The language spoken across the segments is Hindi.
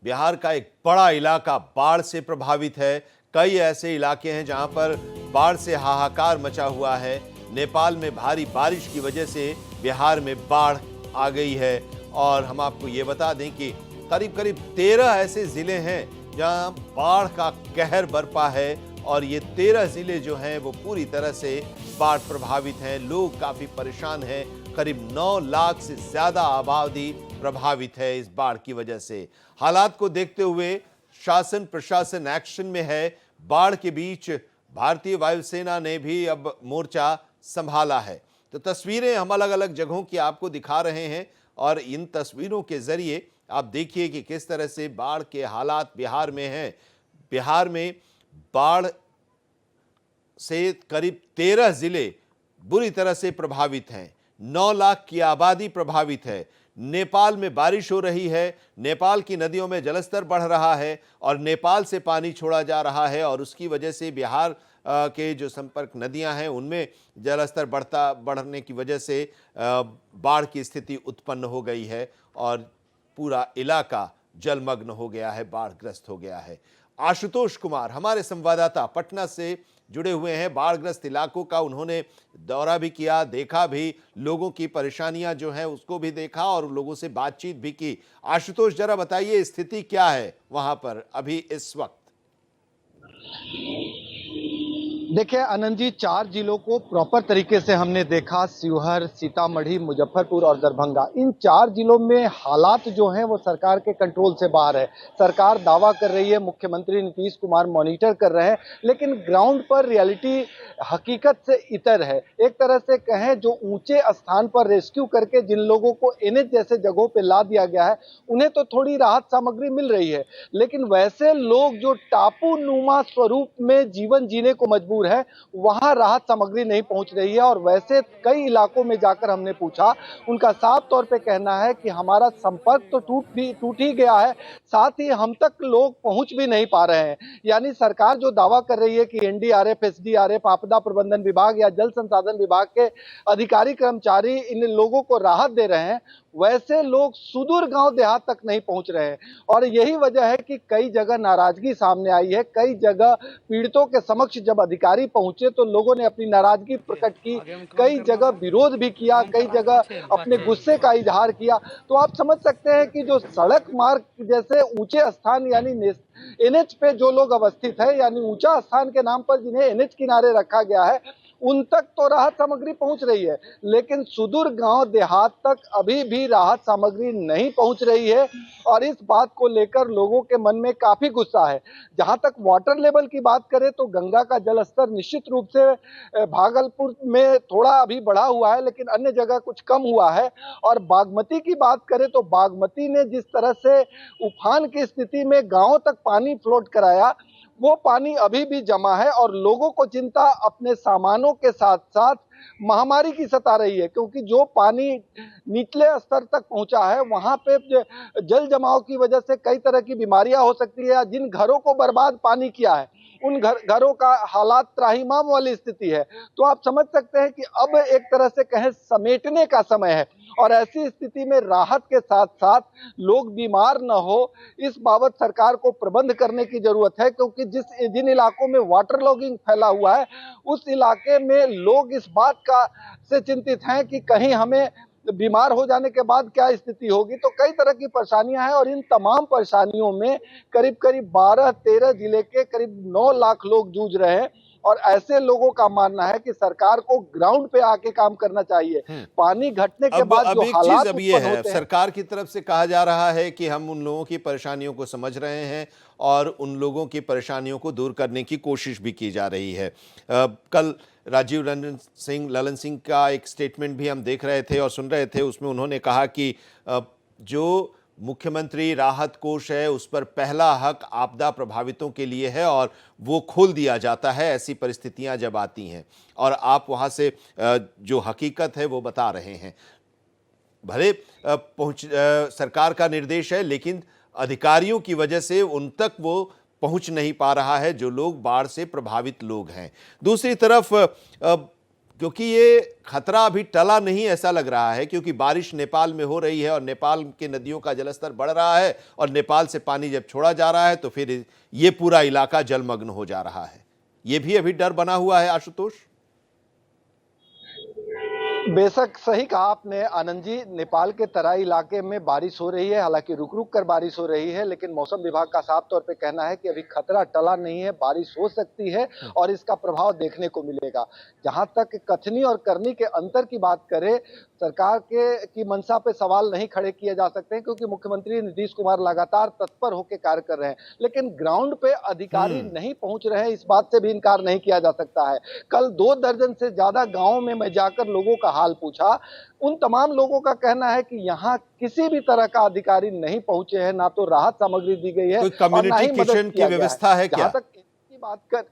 बिहार का एक बड़ा इलाका बाढ़ से प्रभावित है। कई ऐसे इलाके हैं जहां पर बाढ़ से हाहाकार मचा हुआ है। नेपाल में भारी बारिश की वजह से बिहार में बाढ़ आ गई है। और हम आपको ये बता दें कि करीब करीब 13 ऐसे जिले हैं जहां बाढ़ का कहर बरपा है और ये 13 जिले जो हैं वो पूरी तरह से बाढ़ प्रभावित हैं। लोग काफी परेशान हैं। करीब 9 लाख से ज्यादा आबादी प्रभावित है इस बाढ़ की वजह से। हालात को देखते हुए शासन प्रशासन एक्शन में है। बाढ़ के बीच भारतीय वायुसेना ने भी अब मोर्चा संभाला है। तो तस्वीरें हम अलग अलग जगहों की आपको दिखा रहे हैं और इन तस्वीरों के जरिए आप देखिए कि किस तरह से बाढ़ के हालात बिहार में हैं। बिहार में बाढ़ से करीब 13 जिले बुरी तरह से प्रभावित हैं। 9 लाख की आबादी प्रभावित है। नेपाल में बारिश हो रही है। नेपाल की नदियों में जलस्तर बढ़ रहा है और नेपाल से पानी छोड़ा जा रहा है और उसकी वजह से बिहार के जो संपर्क नदियां हैं उनमें जलस्तर बढ़ने की वजह से बाढ़ की स्थिति उत्पन्न हो गई है और पूरा इलाका जलमग्न हो गया है, बाढ़ग्रस्त हो गया है। आशुतोष कुमार हमारे संवाददाता पटना से जुड़े हुए हैं। बाढ़ग्रस्त इलाकों का उन्होंने दौरा भी किया, देखा भी, लोगों की परेशानियां जो हैं उसको भी देखा और लोगों से बातचीत भी की। आशुतोष, जरा बताइए स्थिति क्या है वहां पर अभी इस वक्त? देखिए आनंद जी, 4 जिलों को प्रॉपर तरीके से हमने देखा, शिवहर, सीतामढ़ी, मुजफ्फरपुर और दरभंगा। इन 4 जिलों में हालात जो हैं वो सरकार के कंट्रोल से बाहर है। सरकार दावा कर रही है, मुख्यमंत्री नीतीश कुमार मॉनिटर कर रहे हैं, लेकिन ग्राउंड पर रियलिटी हकीकत से इतर है। एक तरह से कहें, जो ऊंचे स्थान पर रेस्क्यू करके जिन लोगों को एनएच जैसे जगहों पर ला दिया गया है उन्हें तो थोड़ी राहत सामग्री मिल रही है, लेकिन वैसे लोग जो टापू नुमा स्वरूप में जीवन जीने को मजबूर है वहां राहत सामग्री नहीं पहुंच रही है। और वैसे कई इलाकों में जाकर हमने पूछा, उनका साफ तौर पे कहना है कि हमारा संपर्क तो टूट ही गया है, साथ ही हम तक लोग पहुंच भी नहीं पा रहे हैं। यानी सरकार जो दावा कर रही है कि एनडीआरएफ, एसडीआरएफ, आपदा प्रबंधन विभाग या जल संसाधन विभाग के अधिकारी कर्मचारी इन लोगों को राहत दे रहे हैं, वैसे लोग सुदूर गांव देहात तक नहीं पहुंच रहे हैं। और यही वजह है कि कई जगह नाराजगी सामने आई है। कई जगह पीड़ितों के समक्ष जब अधिकारी पहुंचे तो लोगों ने अपनी नाराजगी प्रकट की, कई जगह विरोध भी किया, कई जगह अपने गुस्से का इजहार किया। तो आप समझ सकते हैं कि जो सड़क मार्ग जैसे ऊंचे स्थान यानी एनएच पे जो लोग अवस्थित है, यानी ऊंचा स्थान के नाम पर जिन्हें एनएच किनारे रखा गया है, उन तक तो राहत सामग्री पहुंच रही है, लेकिन सुदूर गांव देहात तक अभी भी राहत सामग्री नहीं पहुंच रही है। और इस बात को लेकर लोगों के मन में काफी गुस्सा है। जहां तक वाटर लेवल की बात करें तो गंगा का जलस्तर निश्चित रूप से भागलपुर में थोड़ा अभी बढ़ा हुआ है, लेकिन अन्य जगह कुछ कम हुआ है। और बागमती की बात करें तो बागमती ने जिस तरह से उफान की स्थिति में गांवों तक पानी फ्लोट कराया, वो पानी अभी भी जमा है और लोगों को चिंता अपने सामानों के साथ साथ महामारी की सता रही है, क्योंकि जो पानी निचले स्तर तक पहुंचा है वहां पे जल जमाव की वजह से कई तरह की बीमारियां हो सकती है। जिन घरों को बर्बाद पानी किया है उन घरों का हालात त्राहिमाम वाली स्थिति है। तो आप समझ सकते हैं कि अब एक तरह से कहें समेटने का समय है और ऐसी स्थिति में राहत के साथ साथ लोग बीमार न हो, इस बाबत सरकार को प्रबंध करने की जरूरत है। क्योंकि जिन इलाकों में वाटर लॉगिंग फैला हुआ है उस इलाके में लोग इस बात का से चिंतित हैं कि कहीं हमें बीमार हो जाने के बाद क्या स्थिति होगी। तो कई तरह की परेशानियां हैं और इन तमाम परेशानियों में करीब करीब 12-13 जिले के करीब 9 लाख लोग जूझ रहे हैं। और ऐसे लोगों का मानना है कि सरकार को ग्राउंड पे आके काम करना चाहिए। पानी घटने के बाद जो एक हालात चीज अब ये है, होते हैं, सरकार की तरफ से कहा जा रहा है कि हम उन लोगों की परेशानियों को समझ रहे हैं और उन लोगों की परेशानियों को दूर करने की कोशिश भी की जा रही है। कल राजीव रंजन सिंह ललन सिंह का एक स्टेटमेंट भी हम देख रहे थे और सुन रहे थे, उसमें उन्होंने कहा कि जो मुख्यमंत्री राहत कोष है उस पर पहला हक आपदा प्रभावितों के लिए है और वो खोल दिया जाता है ऐसी परिस्थितियां जब आती हैं, और आप वहां से जो हकीकत है वो बता रहे हैं। भले सरकार का निर्देश है लेकिन अधिकारियों की वजह से उन तक वो पहुंच नहीं पा रहा है जो लोग बाढ़ से प्रभावित लोग हैं। दूसरी तरफ क्योंकि ये खतरा अभी टला नहीं ऐसा लग रहा है, क्योंकि बारिश नेपाल में हो रही है और नेपाल के नदियों का जलस्तर बढ़ रहा है और नेपाल से पानी जब छोड़ा जा रहा है तो फिर ये पूरा इलाका जलमग्न हो जा रहा है। ये भी अभी डर बना हुआ है आशुतोष। बेशक सही कहा आपने आनंद जी, नेपाल के तराई इलाके में बारिश हो रही है, हालांकि रुक रुक कर बारिश हो रही है, लेकिन मौसम विभाग का साफ तौर पे कहना है कि अभी खतरा टला नहीं है, बारिश हो सकती है और इसका प्रभाव देखने को मिलेगा। जहां तक कथनी और करनी के अंतर की बात करें, सरकार की मंशा पे सवाल नहीं खड़े किए जा सकते हैं, क्योंकि मुख्यमंत्री नीतीश कुमार लगातार तत्पर होकर कार्य कर रहे हैं, लेकिन ग्राउंड पे अधिकारी नहीं पहुंच रहे हैं, इस बात से भी इनकार नहीं किया जा सकता है। कल 2 दर्जन से ज्यादा गांवों में मैं जाकर लोगों का हाल पूछा, उन तमाम लोगों का कहना है कि यहाँ किसी भी तरह का अधिकारी नहीं पहुंचे हैं, ना तो राहत सामग्री दी गई है कोई और ना कम्युनिटी ही मदद किचन की किया गया व्यवस्था है क्या? जहां तक की बात कर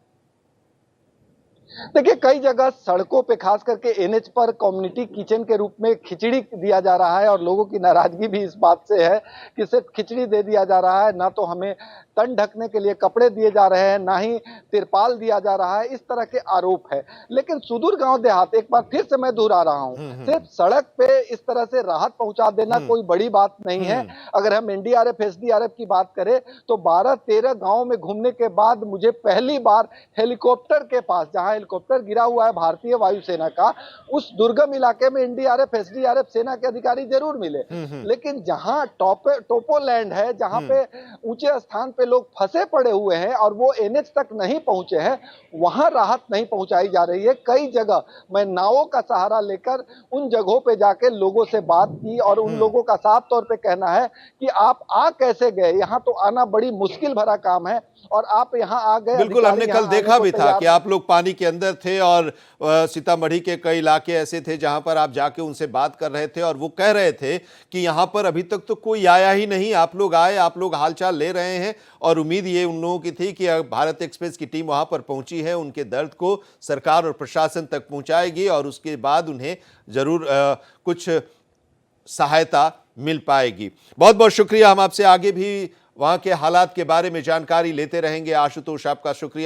देखिए, कई जगह सड़कों पे खास करके एनएच पर कम्युनिटी किचन के रूप में खिचड़ी दिया जा रहा है और लोगों की नाराजगी भी इस बात से है कि सिर्फ खिचड़ी दे दिया जा रहा है, ना तो हमें तन ढकने के लिए कपड़े दिए जा रहे हैं, ना ही तिरपाल दिया जा रहा है, इस तरह के आरोप है। लेकिन सुदूर गांव देहात, एक बार फिर से मैं दोहरा रहा हूं, सिर्फ सड़क पे इस तरह से राहत पहुंचा देना कोई बड़ी बात नहीं है। अगर हम एनडीआरएफ एसडीआरएफ की बात करें तो 12-13 गांव में घूमने के बाद मुझे पहली बार हेलीकॉप्टर के पास, जहां हेलीकॉप्टर गिरा हुआ है भारतीय वायुसेना का, उस दुर्गम इलाके में एनडीआरएफ एसडीआरएफ सेना के अधिकारी जरूर मिले, लेकिन जहां टोपोलैंड है, जहां पे ऊंचे स्थान पे लोग फंसे पड़े हुए हैं और वो एनएच तक नहीं पहुंचे हैं, वहां राहत नहीं पहुंचाई जा रही है। कई जगह मैं नावों का सहारा लेकर उन जगहों पे जाके लोगों से बात की और उन लोगों का साफ तौर पे कहना है कि आप आ कैसे गए, यहाँ तो आना बड़ी मुश्किल भरा काम है और आप यहाँ आ गए। बिल्कुल, हमने कल देखा भी था कि आप लोग पानी के अंदर थे और सीतामढ़ी के कई इलाके ऐसे थे जहां पर आप जाके उनसे बात कर रहे थे और वो कह रहे थे कि यहां पर अभी तक तो कोई आया ही नहीं, आप लोग आए, आप लोग हालचाल ले रहे हैं और उम्मीद ये उन लोगों की थी कि भारत एक्सप्रेस की टीम वहां पर पहुंची है, उनके दर्द को सरकार और प्रशासन तक पहुंचाएगी और उसके बाद उन्हें जरूर कुछ सहायता मिल पाएगी। बहुत बहुत शुक्रिया। हम आपसे आगे भी वहां के हालात के बारे में जानकारी लेते रहेंगे। आशुतोष, आपका शुक्रिया।